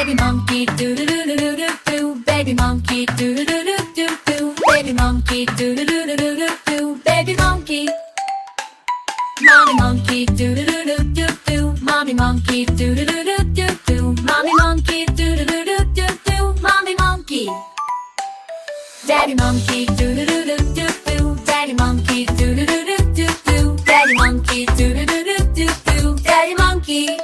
Baby monkey do do do do do do do. Baby monkey do do do do do do. Baby monkey do do do do do do do. Baby monkey. Mommy monkey do do do do do do. Mommy monkey do do do do do do. Mommy monkey do do do do do do. Mommy monkey. Daddy monkey do do do do do do. Daddy monkey do do do do do do. Daddy monkey do do do do do do. Daddy monkey.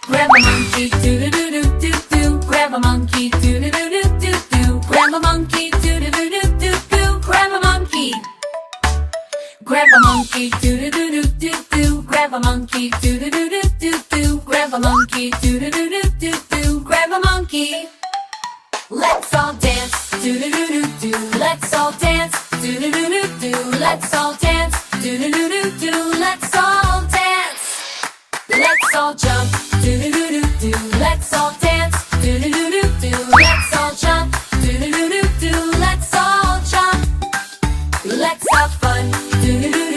Grandma monkey do do do do do do. Grandma monkey do do do do do do. Grandma monkey do do do do do do. Grandma monkey. Grandpa monkey do do do do do do. Grandpa monkey do do do do do do. Grandpa monkey do do do do do do. Grandpa monkey. Let's all dance, do do do do do. Let's all dance, do do do do do. Let's all dance, do do do do do. Let's all dance. Let's all jump, do do do do do. Let's all dance, do do do do do. Let's all jump, do do do do do. Let's all jump. Let's have fun, do do do do.